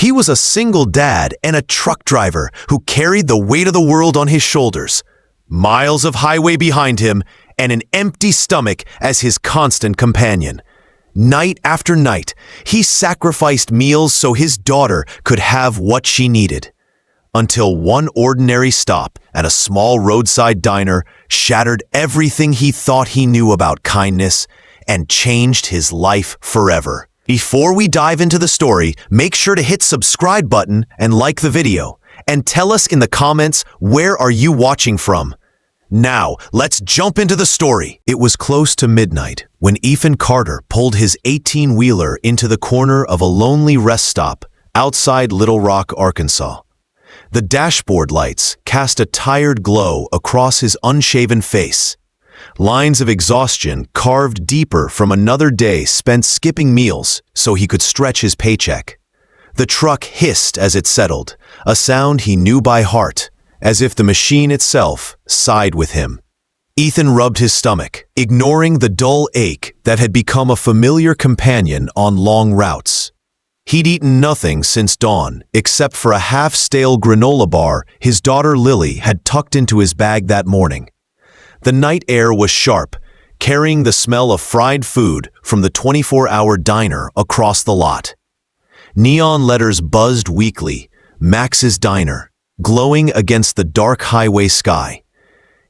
He was a single dad and a truck driver who carried the weight of the world on his shoulders, miles of highway behind him, and an empty stomach as his constant companion. Night after night, he sacrificed meals so his daughter could have what she needed. Until one ordinary stop at a small roadside diner shattered everything he thought he knew about kindness and changed his life forever. Before we dive into the story, make sure to hit subscribe button and like the video, and tell us in the comments where are you watching from. Now, let's jump into the story. It was close to midnight when Ethan Carter pulled his 18-wheeler into the corner of a lonely rest stop outside Little Rock, Arkansas. The dashboard lights cast a tired glow across his unshaven face. Lines of exhaustion carved deeper from another day spent skipping meals so he could stretch his paycheck. The truck hissed as it settled, a sound he knew by heart, as if the machine itself sighed with him. Ethan rubbed his stomach, ignoring the dull ache that had become a familiar companion on long routes. He'd eaten nothing since dawn except for a half-stale granola bar his daughter Lily had tucked into his bag that morning. The night air was sharp, carrying the smell of fried food from the 24-hour diner across the lot. Neon letters buzzed weakly, Max's Diner, glowing against the dark highway sky.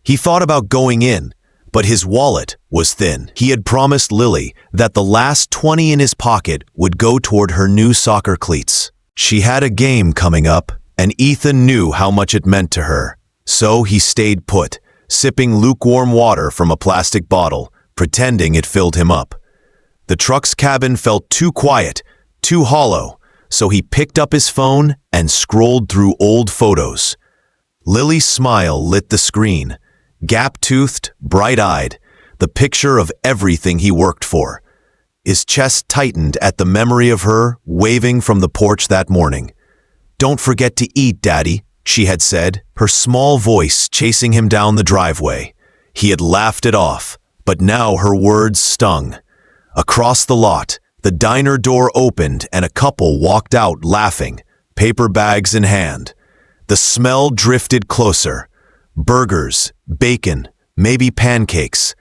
He thought about going in, but his wallet was thin. He had promised Lily that the last 20 in his pocket would go toward her new soccer cleats. She had a game coming up, and Ethan knew how much it meant to her. So he stayed put, sipping lukewarm water from a plastic bottle, pretending it filled him up. The truck's cabin felt too quiet, too hollow, so he picked up his phone and scrolled through old photos. Lily's smile lit the screen, gap-toothed, bright-eyed, the picture of everything he worked for. His chest tightened at the memory of her waving from the porch that morning. "Don't forget to eat, Daddy," she had said, her small voice chasing him down the driveway. He had laughed it off, but now her words stung. Across the lot, the diner door opened and a couple walked out laughing, paper bags in hand. The smell drifted closer. Burgers, bacon, maybe pancakes.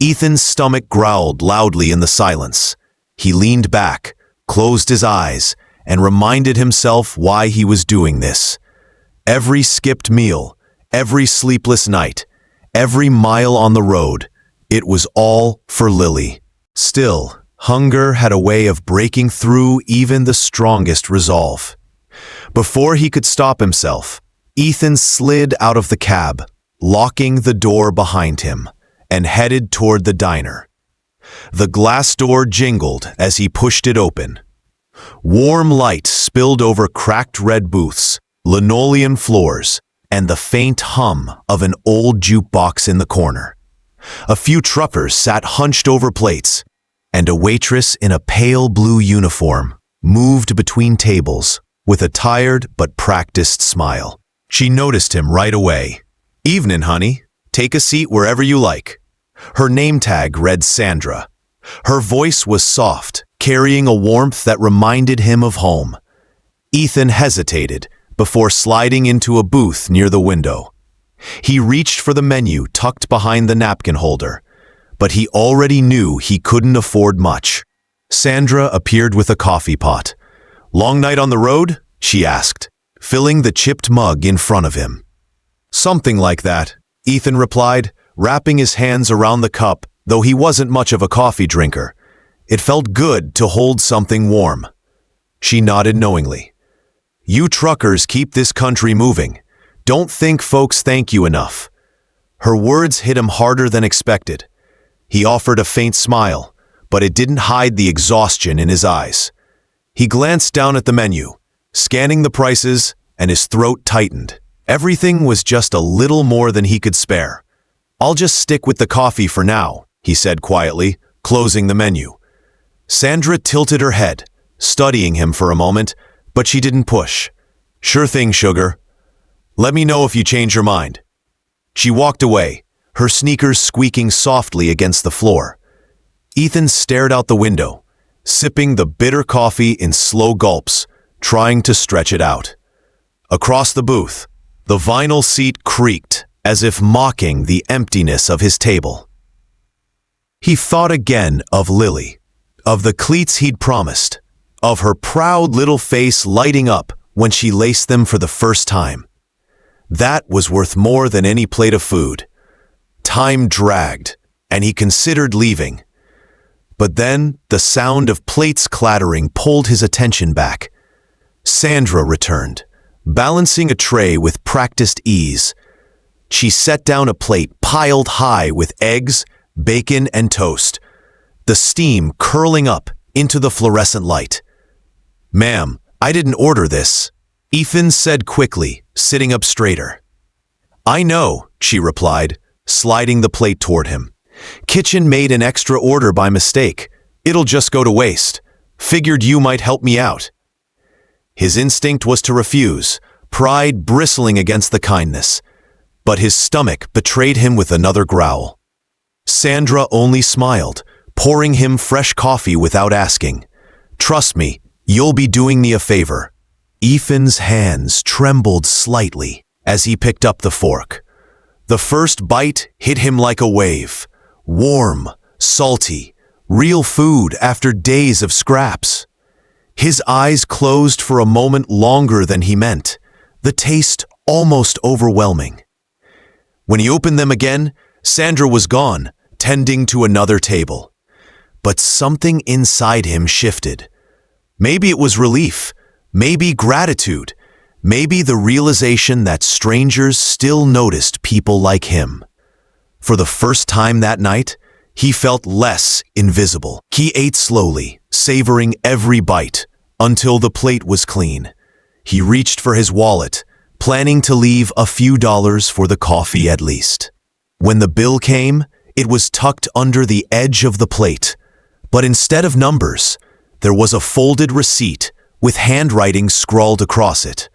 Ethan's stomach growled loudly in the silence. He leaned back, closed his eyes, and reminded himself why he was doing this. Every skipped meal, every sleepless night, every mile on the road, it was all for Lily. Still, hunger had a way of breaking through even the strongest resolve. Before he could stop himself, Ethan slid out of the cab, locking the door behind him, and headed toward the diner. The glass door jingled as he pushed it open. Warm light spilled over cracked red booths, linoleum floors, and the faint hum of an old jukebox in the corner. A few truckers sat hunched over plates, and a waitress in a pale blue uniform moved between tables with a tired but practiced smile. She noticed him right away. "Evening, honey. Take a seat wherever you like." Her name tag read Sandra. Her voice was soft, carrying a warmth that reminded him of home. Ethan hesitated before sliding into a booth near the window. He reached for the menu tucked behind the napkin holder, but he already knew he couldn't afford much. Sandra appeared with a coffee pot. "Long night on the road?" she asked, filling the chipped mug in front of him. "Something like that," Ethan replied, wrapping his hands around the cup, though he wasn't much of a coffee drinker. It felt good to hold something warm. She nodded knowingly. "You truckers keep this country moving. Don't think folks thank you enough." Her words hit him harder than expected. He offered a faint smile, but it didn't hide the exhaustion in his eyes. He glanced down at the menu, scanning the prices, and his throat tightened. Everything was just a little more than he could spare. "I'll just stick with the coffee for now," he said quietly, closing the menu. Sandra tilted her head, studying him for a moment, but she didn't push. "Sure thing, sugar. Let me know if you change your mind." She walked away, her sneakers squeaking softly against the floor. Ethan stared out the window, sipping the bitter coffee in slow gulps, trying to stretch it out. Across the booth, the vinyl seat creaked as if mocking the emptiness of his table. He thought again of Lily, of the cleats he'd promised, of her proud little face lighting up when she laced them for the first time. That was worth more than any plate of food. Time dragged, and he considered leaving. But then the sound of plates clattering pulled his attention back. Sandra returned, balancing a tray with practiced ease. She set down a plate piled high with eggs, bacon, and toast, the steam curling up into the fluorescent light. "Ma'am, I didn't order this," Ethan said quickly, sitting up straighter. "I know," she replied, sliding the plate toward him. "Kitchen made an extra order by mistake. It'll just go to waste. Figured you might help me out." His instinct was to refuse, pride bristling against the kindness. But his stomach betrayed him with another growl. Sandra only smiled, pouring him fresh coffee without asking. "Trust me, you'll be doing me a favor." Ethan's hands trembled slightly as he picked up the fork. The first bite hit him like a wave. Warm, salty, real food after days of scraps. His eyes closed for a moment longer than he meant, the taste almost overwhelming. When he opened them again, Sandra was gone, tending to another table. But something inside him shifted. Maybe it was relief, maybe gratitude, maybe the realization that strangers still noticed people like him. For the first time that night, he felt less invisible. He ate slowly, savoring every bite, until the plate was clean. He reached for his wallet, planning to leave a few dollars for the coffee at least. When the bill came, it was tucked under the edge of the plate. But instead of numbers, there was a folded receipt with handwriting scrawled across it.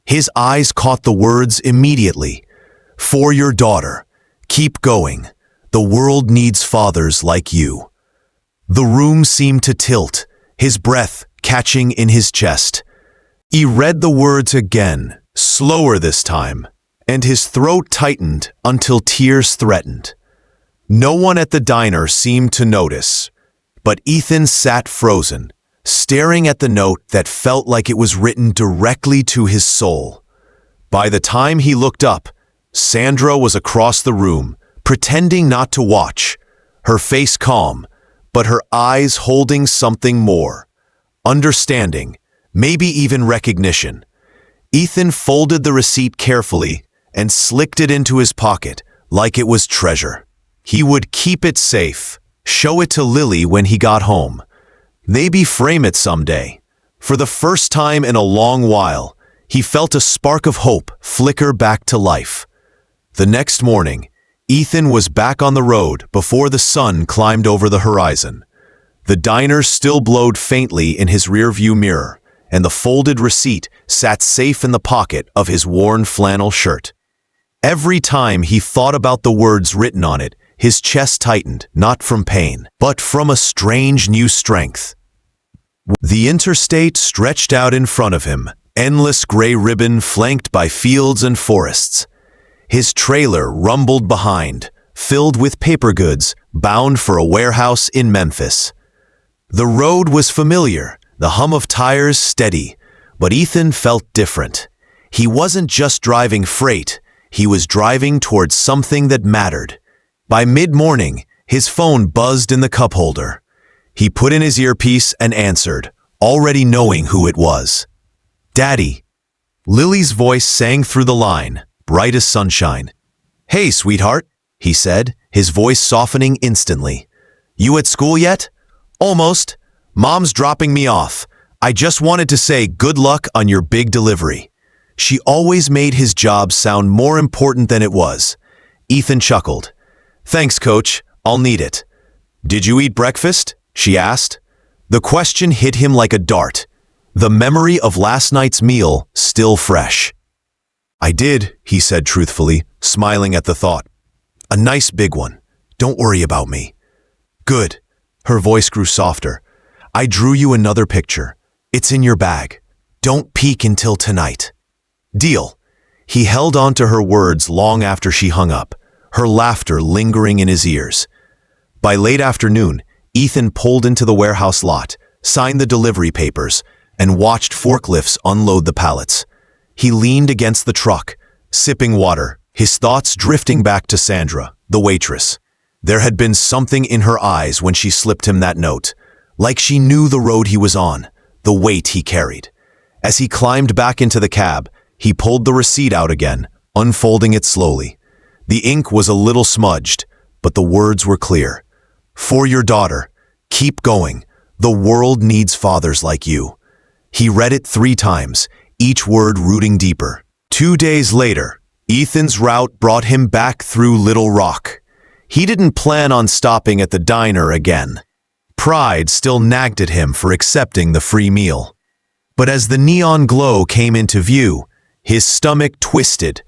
His eyes caught the words immediately. "For your daughter. Keep going. The world needs fathers like you." The room seemed to tilt, his breath catching in his chest. He read the words again, slower this time, and his throat tightened until tears threatened. No one at the diner seemed to notice, but Ethan sat frozen, staring at the note that felt like it was written directly to his soul. By the time he looked up, Sandra was across the room, pretending not to watch, her face calm, but her eyes holding something more. Understanding, maybe even recognition. Ethan folded the receipt carefully and slicked it into his pocket like it was treasure. He would keep it safe, show it to Lily when he got home. Maybe frame it someday. For the first time in a long while, he felt a spark of hope flicker back to life. The next morning, Ethan was back on the road before the sun climbed over the horizon. The diner still glowed faintly in his rearview mirror, and the folded receipt sat safe in the pocket of his worn flannel shirt. Every time he thought about the words written on it, his chest tightened, not from pain, but from a strange new strength. The interstate stretched out in front of him, endless gray ribbon flanked by fields and forests. His trailer rumbled behind, filled with paper goods, bound for a warehouse in Memphis. The road was familiar, the hum of tires steady, but Ethan felt different. He wasn't just driving freight, he was driving towards something that mattered. By mid-morning, his phone buzzed in the cup holder. He put in his earpiece and answered, already knowing who it was. "Daddy." Lily's voice sang through the line, bright as sunshine. "Hey, sweetheart," he said, his voice softening instantly. "You at school yet?" "Almost. Mom's dropping me off. I just wanted to say good luck on your big delivery." She always made his job sound more important than it was. Ethan chuckled. "Thanks, Coach. I'll need it." "Did you eat breakfast?" she asked. The question hit him like a dart, the memory of last night's meal still fresh. "I did," he said truthfully, smiling at the thought. "A nice big one. Don't worry about me." "Good." Her voice grew softer. "I drew you another picture. It's in your bag." Don't peek until tonight. Deal. He held on to her words long after she hung up, her laughter lingering in his ears. By late afternoon, Ethan pulled into the warehouse lot, signed the delivery papers, and watched forklifts unload the pallets. He leaned against the truck, sipping water, his thoughts drifting back to Sandra, the waitress. There had been something in her eyes when she slipped him that note, like she knew the road he was on, the weight he carried. As he climbed back into the cab, he pulled the receipt out again, unfolding it slowly. The ink was a little smudged, but the words were clear. For your daughter, keep going. The world needs fathers like you. He read it 3 times, each word rooting deeper. 2 days later, Ethan's route brought him back through Little Rock. He didn't plan on stopping at the diner again. Pride still nagged at him for accepting the free meal. But as the neon glow came into view, his stomach twisted,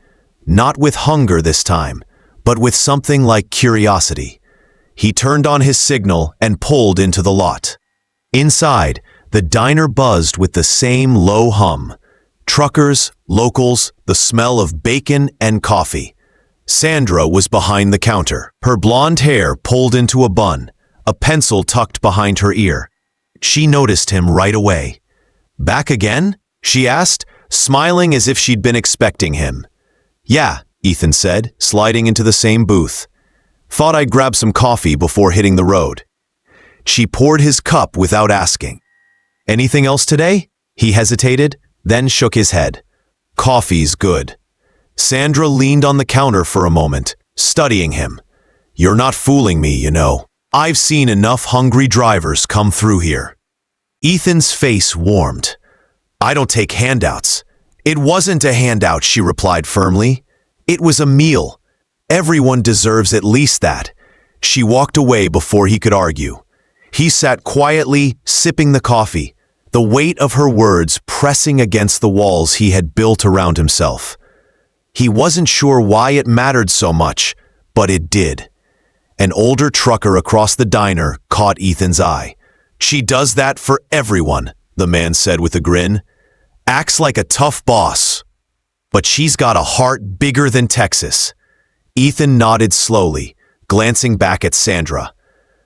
not with hunger this time, but with something like curiosity. He turned on his signal and pulled into the lot. Inside, the diner buzzed with the same low hum. Truckers, locals, the smell of bacon and coffee. Sandra was behind the counter, her blonde hair pulled into a bun, a pencil tucked behind her ear. She noticed him right away. Back again? She asked, smiling as if she'd been expecting him. Yeah, Ethan said, sliding into the same booth. Thought I'd grab some coffee before hitting the road. She poured his cup without asking. Anything else today? He hesitated, then shook his head. Coffee's good. Sandra leaned on the counter for a moment, studying him. You're not fooling me, you know. I've seen enough hungry drivers come through here. Ethan's face warmed. I don't take handouts. It wasn't a handout, she replied firmly. It was a meal. Everyone deserves at least that. She walked away before he could argue. He sat quietly, sipping the coffee, the weight of her words pressing against the walls he had built around himself. He wasn't sure why it mattered so much, but it did. An older trucker across the diner caught Ethan's eye. She does that for everyone, the man said with a grin. Acts like a tough boss. But she's got a heart bigger than Texas. Ethan nodded slowly, glancing back at Sandra.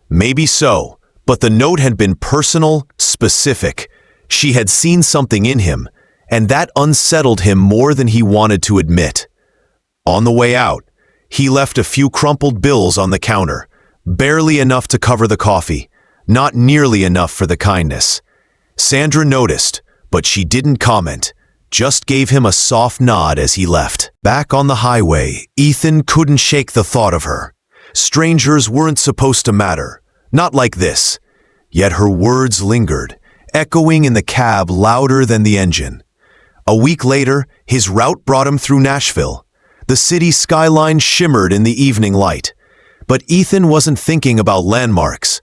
Maybe so, but the note had been personal, specific. She had seen something in him, and that unsettled him more than he wanted to admit. On the way out, he left a few crumpled bills on the counter, barely enough to cover the coffee, not nearly enough for the kindness. Sandra noticed, but she didn't comment, just gave him a soft nod as he left. Back on the highway, Ethan couldn't shake the thought of her. Strangers weren't supposed to matter, not like this. Yet her words lingered, echoing in the cab louder than the engine. A week later, his route brought him through Nashville. The city skyline shimmered in the evening light. But Ethan wasn't thinking about landmarks.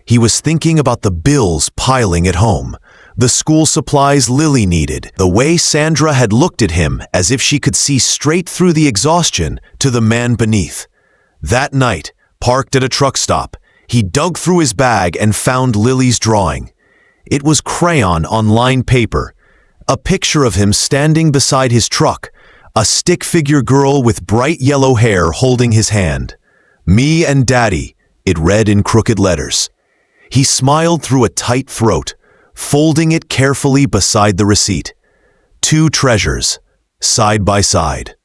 He was thinking about the bills piling at home, the school supplies Lily needed, the way Sandra had looked at him as if she could see straight through the exhaustion to the man beneath. That night, parked at a truck stop, he dug through his bag and found Lily's drawing. It was crayon on lined paper, a picture of him standing beside his truck, a stick figure girl with bright yellow hair holding his hand. Me and Daddy, it read in crooked letters. He smiled through a tight throat, folding it carefully beside the receipt. 2 treasures, side by side.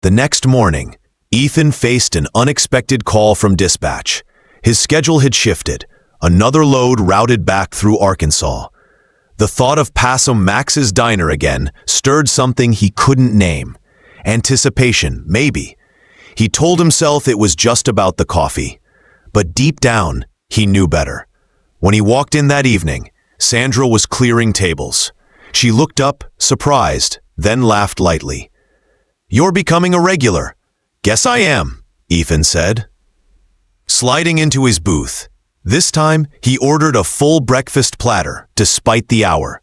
The next morning, Ethan faced an unexpected call from dispatch. His schedule had shifted. Another load routed back through Arkansas. The thought of Paso Max's diner again stirred something he couldn't name. Anticipation, maybe. He told himself it was just about the coffee. But deep down, he knew better. When he walked in that evening, Sandra was clearing tables. She looked up, surprised, then laughed lightly. You're becoming a regular. Guess I am, Ethan said. Sliding into his booth, this time he ordered a full breakfast platter, despite the hour.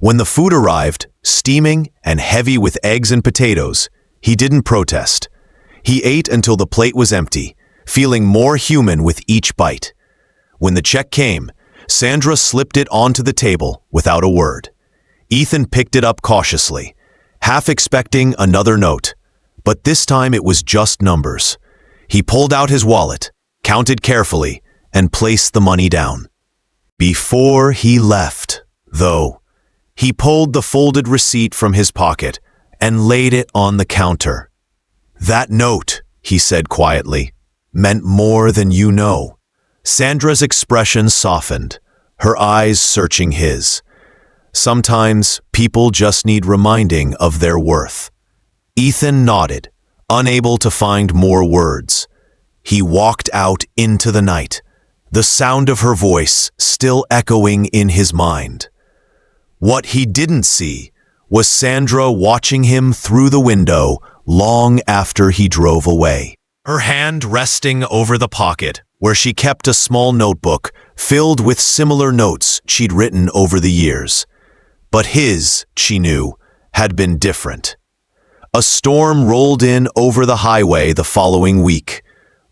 When the food arrived, steaming and heavy with eggs and potatoes, he didn't protest. He ate until the plate was empty, feeling more human with each bite. When the check came, Sandra slipped it onto the table without a word. Ethan picked it up cautiously, half expecting another note. But this time it was just numbers. He pulled out his wallet, counted carefully, and placed the money down. Before he left, though, he pulled the folded receipt from his pocket and laid it on the counter. "That note," he said quietly, "meant more than you know." Sandra's expression softened, her eyes searching his. Sometimes people just need reminding of their worth. Ethan nodded, unable to find more words. He walked out into the night, the sound of her voice still echoing in his mind. What he didn't see was Sandra watching him through the window long after he drove away, her hand resting over the pocket where she kept a small notebook filled with similar notes she'd written over the years. But his, she knew, had been different. A storm rolled in over the highway the following week,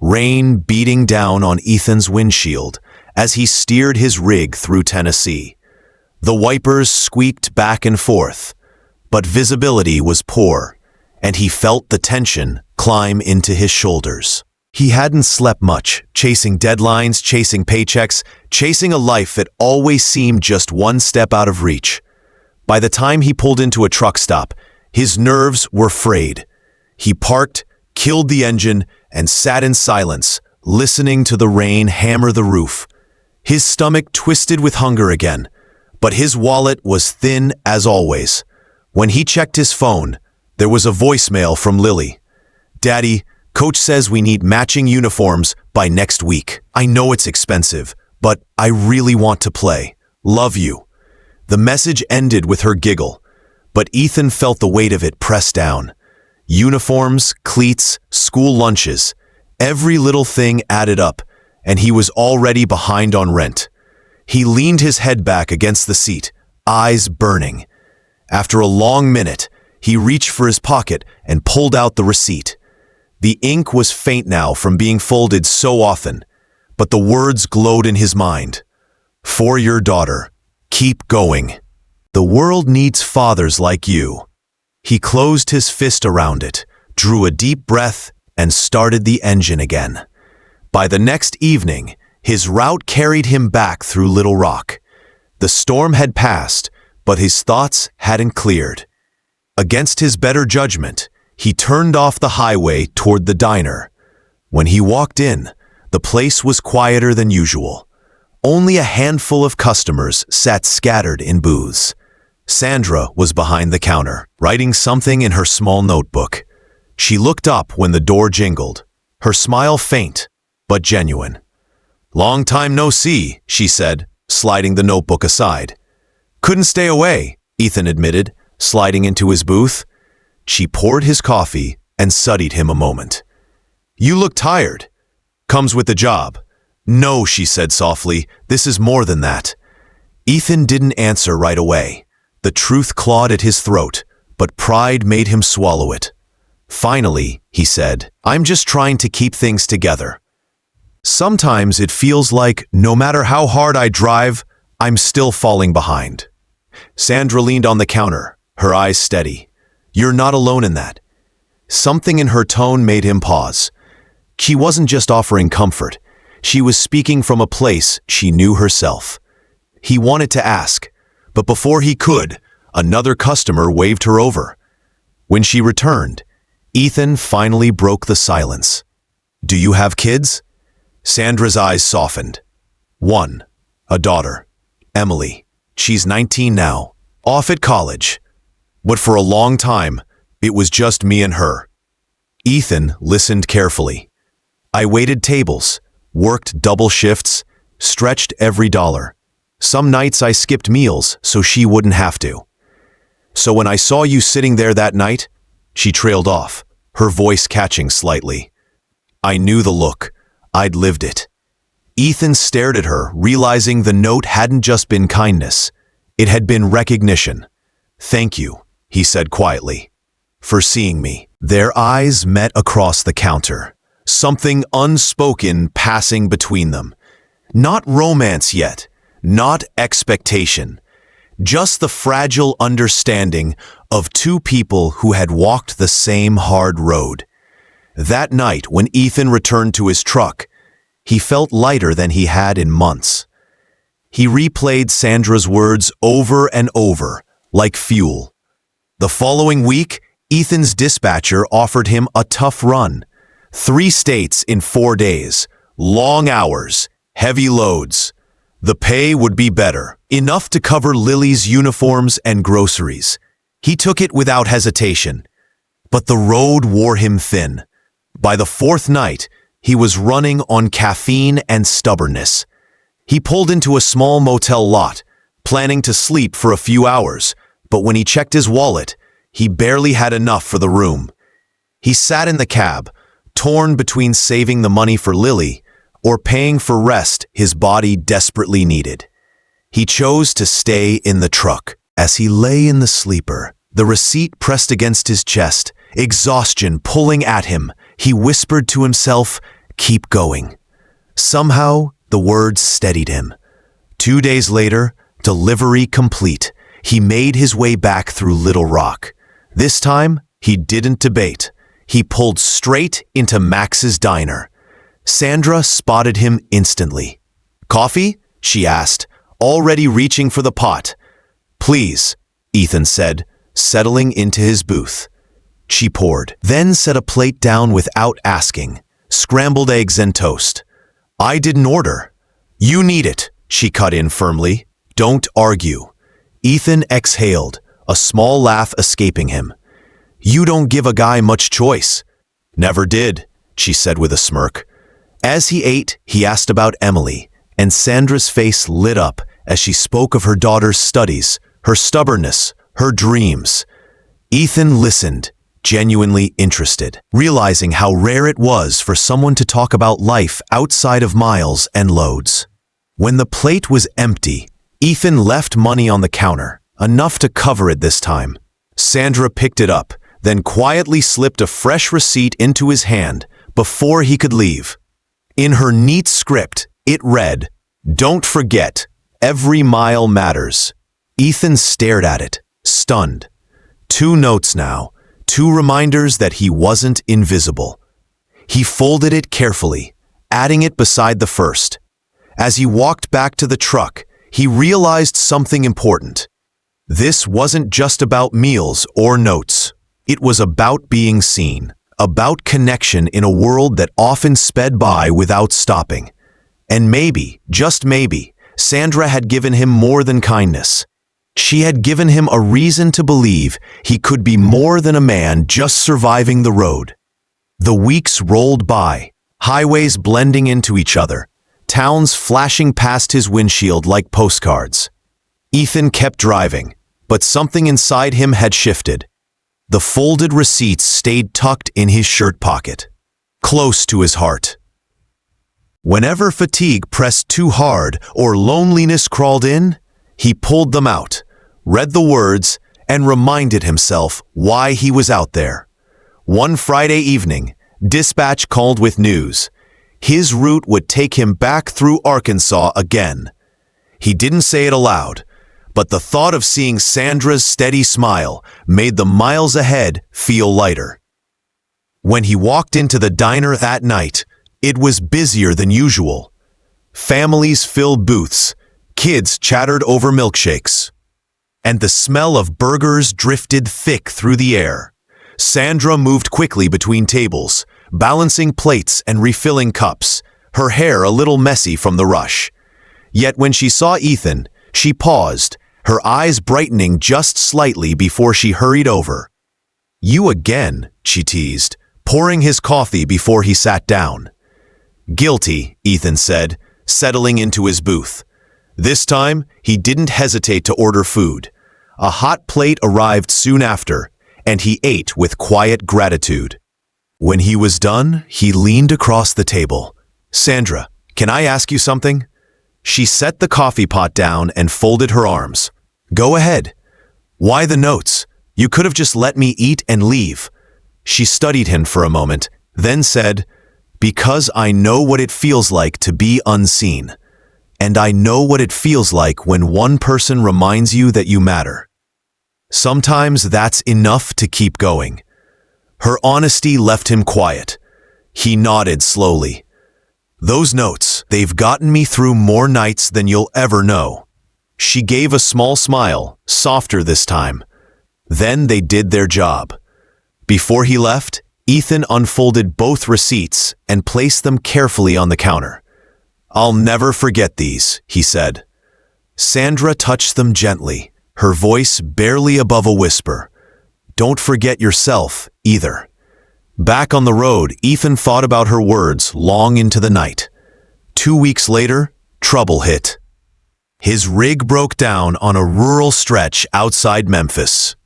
rain beating down on Ethan's windshield as he steered his rig through Tennessee. The wipers squeaked back and forth, but visibility was poor, and he felt the tension climb into his shoulders. He hadn't slept much, chasing deadlines, chasing paychecks, chasing a life that always seemed just one step out of reach. By the time he pulled into a truck stop, his nerves were frayed. He parked, killed the engine, and sat in silence, listening to the rain hammer the roof. His stomach twisted with hunger again, but his wallet was thin as always. When he checked his phone, there was a voicemail from Lily. "Daddy, Coach says we need matching uniforms by next week. I know it's expensive, but I really want to play. Love you." The message ended with her giggle, but Ethan felt the weight of it press down. Uniforms, cleats, school lunches, every little thing added up, and he was already behind on rent. He leaned his head back against the seat, eyes burning. After a long minute, he reached for his pocket and pulled out the receipt. The ink was faint now from being folded so often, but the words glowed in his mind. "For your daughter. Keep going. The world needs fathers like you." He closed his fist around it, drew a deep breath, and started the engine again. By the next evening, his route carried him back through Little Rock. The storm had passed, but his thoughts hadn't cleared. Against his better judgment, he turned off the highway toward the diner. When he walked in, the place was quieter than usual. Only a handful of customers sat scattered in booths. Sandra was behind the counter, writing something in her small notebook. She looked up when the door jingled, her smile faint, but genuine. "Long time no see," she said, sliding the notebook aside. "Couldn't stay away," Ethan admitted, sliding into his booth. She poured his coffee and studied him a moment. "You look tired. Comes with the job." "No," she said softly, "this is more than that." Ethan didn't answer right away. The truth clawed at his throat, but pride made him swallow it. Finally, he said, "I'm just trying to keep things together. Sometimes it feels like no matter how hard I drive, I'm still falling behind." Sandra leaned on the counter, her eyes steady. "You're not alone in that." Something in her tone made him pause. She wasn't just offering comfort. She was speaking from a place she knew herself. He wanted to ask, but before he could, another customer waved her over. When she returned, Ethan finally broke the silence. "Do you have kids?" Sandra's eyes softened. "One, a daughter, Emily. She's 19 now, off at college. But for a long time, it was just me and her." Ethan listened carefully. "I waited tables, worked double shifts, stretched every dollar. Some nights I skipped meals so she wouldn't have to. So when I saw you sitting there that night," she trailed off, her voice catching slightly. "I knew the look. I'd lived it." Ethan stared at her, realizing the note hadn't just been kindness. It had been recognition. "Thank you," he said quietly, "for seeing me." Their eyes met across the counter, something unspoken passing between them. Not romance yet, not expectation, just the fragile understanding of two people who had walked the same hard road. That night, when Ethan returned to his truck, he felt lighter than he had in months. He replayed Sandra's words over and over, like fuel. The following week, Ethan's dispatcher offered him a tough run. 3 states in 4 days, long hours, heavy loads. The pay would be better, enough to cover Lily's uniforms and groceries. He took it without hesitation. But the road wore him thin. By the 4th night, he was running on caffeine and stubbornness. He pulled into a small motel lot, planning to sleep for a few hours, but when he checked his wallet, he barely had enough for the room. He sat in the cab, torn between saving the money for Lily or paying for rest his body desperately needed. He chose to stay in the truck. As he lay in the sleeper, the receipt pressed against his chest, exhaustion pulling at him, he whispered to himself, "Keep going." Somehow, the words steadied him. 2 days later, delivery complete, he made his way back through Little Rock. This time, he didn't debate. He pulled straight into Max's diner. Sandra spotted him instantly. "Coffee?" she asked, already reaching for the pot. "Please," Ethan said, settling into his booth. She poured, then set a plate down without asking. Scrambled eggs and toast. "I didn't order." "You need it," she cut in firmly. "Don't argue." Ethan exhaled, a small laugh escaping him. "You don't give a guy much choice." "Never did," she said with a smirk. As he ate, he asked about Emily, and Sandra's face lit up as she spoke of her daughter's studies, her stubbornness, her dreams. Ethan listened, genuinely interested, realizing how rare it was for someone to talk about life outside of miles and loads. When the plate was empty, Ethan left money on the counter, enough to cover it this time. Sandra picked it up, then quietly slipped a fresh receipt into his hand before he could leave. In her neat script, it read, "Don't forget, every mile matters." Ethan stared at it, stunned. 2 notes now, 2 reminders that he wasn't invisible. He folded it carefully, adding it beside the first. As he walked back to the truck, he realized something important. This wasn't just about meals or notes. It was about being seen, about connection in a world that often sped by without stopping. And maybe, just maybe, Sandra had given him more than kindness. She had given him a reason to believe he could be more than a man just surviving the road. The weeks rolled by, highways blending into each other, towns flashing past his windshield like postcards. Ethan kept driving, but something inside him had shifted. The folded receipts stayed tucked in his shirt pocket, close to his heart. Whenever fatigue pressed too hard or loneliness crawled in, he pulled them out, read the words, and reminded himself why he was out there. One Friday evening, dispatch called with news. His route would take him back through Arkansas again. He didn't say it aloud, but the thought of seeing Sandra's steady smile made the miles ahead feel lighter. When he walked into the diner that night, it was busier than usual. Families filled booths, kids chattered over milkshakes, and the smell of burgers drifted thick through the air. Sandra moved quickly between tables, balancing plates and refilling cups, her hair a little messy from the rush. Yet when she saw Ethan, she paused, her eyes brightening just slightly before she hurried over. "You again," she teased, pouring his coffee before he sat down. "Guilty," Ethan said, settling into his booth. This time, he didn't hesitate to order food. A hot plate arrived soon after, and he ate with quiet gratitude. When he was done, he leaned across the table. "Sandra, can I ask you something?" She set the coffee pot down and folded her arms. "Go ahead." "Why the notes? You could have just let me eat and leave." She studied him for a moment, then said, "Because I know what it feels like to be unseen. and I know what it feels like when one person reminds you that you matter. Sometimes that's enough to keep going." Her honesty left him quiet. He nodded slowly. "Those notes, they've gotten me through more nights than you'll ever know." She gave a small smile, softer this time. Then they did their job. Before he left, Ethan unfolded both receipts and placed them carefully on the counter. "I'll never forget these," he said. Sandra touched them gently, her voice barely above a whisper. "Don't forget yourself, either." Back on the road, Ethan thought about her words long into the night. 2 weeks later, trouble hit. His rig broke down on a rural stretch outside Memphis.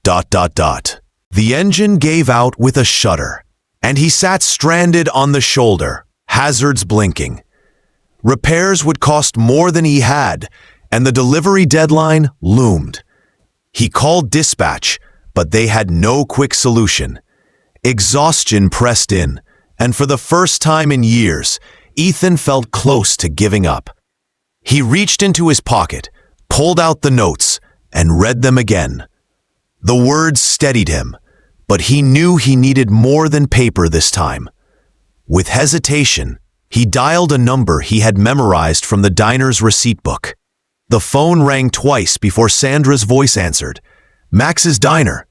The engine gave out with a shudder, and he sat stranded on the shoulder, hazards blinking. Repairs would cost more than he had, and the delivery deadline loomed. He called dispatch, but they had no quick solution. Exhaustion pressed in, and for the first time in years, Ethan felt close to giving up. He reached into his pocket, pulled out the notes, and read them again. The words steadied him, but he knew he needed more than paper this time. With hesitation, he dialed a number he had memorized from the diner's receipt book. The phone rang twice before Sandra's voice answered. "Max's Diner."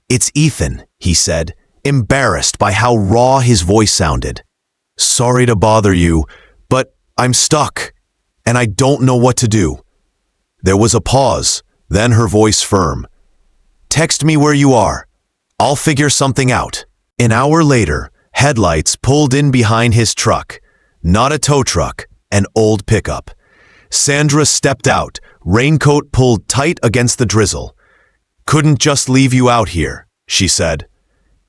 "It's Ethan," he said, embarrassed by how raw his voice sounded. "Sorry to bother you, but I'm stuck, and I don't know what to do." There was a pause, then her voice firm. "Text me where you are. I'll figure something out." An hour later, headlights pulled in behind his truck. Not a tow truck, an old pickup. Sandra stepped out, raincoat pulled tight against the drizzle. "Couldn't just leave you out here," she said.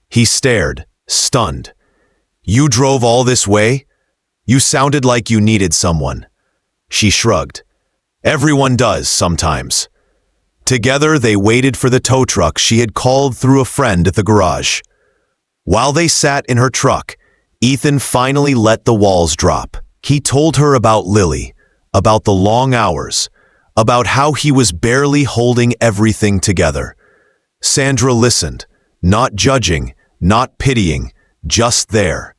He stared, stunned. "You drove all this way? You sounded like you needed someone." She shrugged. "Everyone does sometimes." Together, they waited for the tow truck she had called through a friend at the garage. While they sat in her truck, Ethan finally let the walls drop. He told her about Lily, about the long hours, about how he was barely holding everything together. Sandra listened, not judging, not pitying, just there.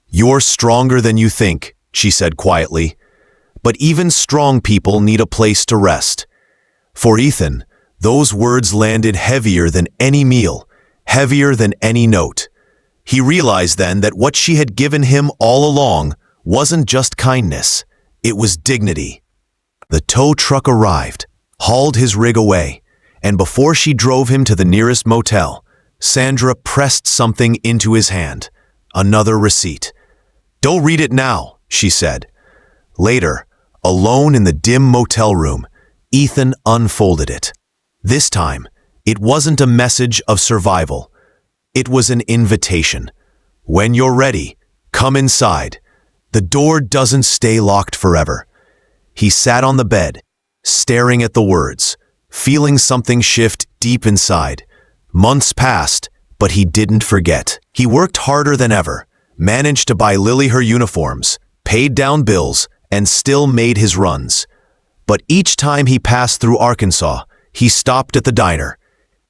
"You're stronger than you think," she said quietly. But even strong people need a place to rest. For Ethan, those words landed heavier than any meal, heavier than any note. He realized then that what she had given him all along wasn't just kindness, it was dignity. The tow truck arrived, hauled his rig away, and before she drove him to the nearest motel, Sandra pressed something into his hand, another receipt. "Don't read it now," she said. Later, alone in the dim motel room, Ethan unfolded it. This time, it wasn't a message of survival. It was an invitation. "When you're ready, come inside. The door doesn't stay locked forever." He sat on the bed, staring at the words, feeling something shift deep inside. Months passed, but he didn't forget. He worked harder than ever, managed to buy Lily her uniforms, paid down bills, and still made his runs. But each time he passed through Arkansas, he stopped at the diner.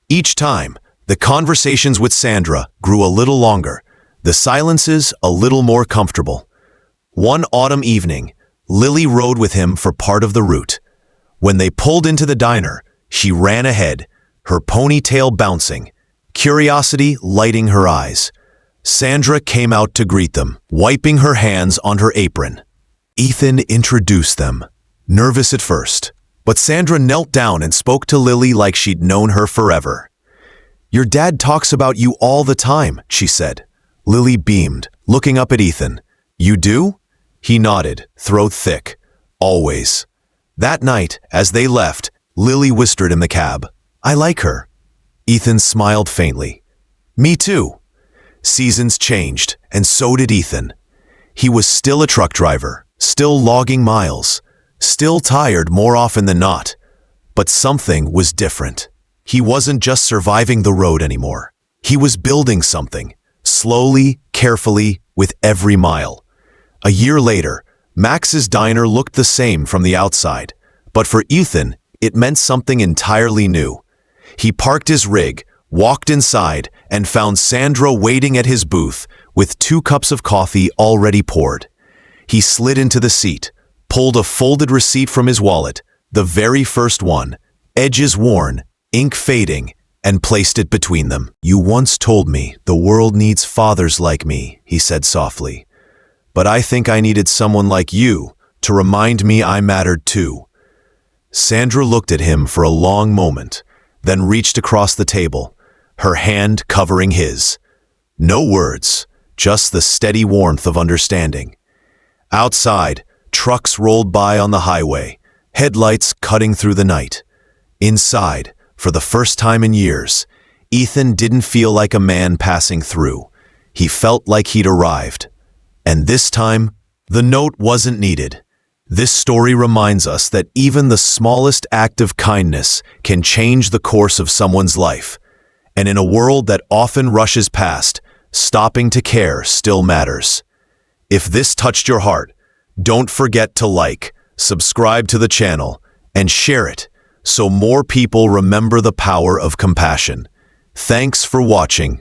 Each time, the conversations with Sandra grew a little longer, the silences a little more comfortable. One autumn evening, Lily rode with him for part of the route. When they pulled into the diner, she ran ahead, her ponytail bouncing, curiosity lighting her eyes. Sandra came out to greet them, wiping her hands on her apron. Ethan introduced them, nervous at first, but Sandra knelt down and spoke to Lily like she'd known her forever. "Your dad talks about you all the time," she said. Lily beamed, looking up at Ethan. "You do?" He nodded, throat thick. "Always." That night, as they left, Lily whispered in the cab, "I like her." Ethan smiled faintly. "Me too." Seasons changed, and so did Ethan. He was still a truck driver, still logging miles, still tired more often than not. But something was different. He wasn't just surviving the road anymore. He was building something, slowly, carefully, with every mile. A year later, Max's diner looked the same from the outside, but for Ethan, it meant something entirely new. He parked his rig, walked inside, and found Sandra waiting at his booth with 2 cups of coffee already poured. He slid into the seat, pulled a folded receipt from his wallet, the very first one, edges worn, ink fading, and placed it between them. "You once told me the world needs fathers like me," he said softly. "But I think I needed someone like you to remind me I mattered too." Sandra looked at him for a long moment, then reached across the table, her hand covering his. No words, just the steady warmth of understanding. Outside, trucks rolled by on the highway, headlights cutting through the night. Inside, for the first time in years, Ethan didn't feel like a man passing through. He felt like he'd arrived. And this time, the note wasn't needed. This story reminds us that even the smallest act of kindness can change the course of someone's life. And in a world that often rushes past, stopping to care still matters. If this touched your heart, don't forget to like, subscribe to the channel, and share it so more people remember the power of compassion. Thanks for watching.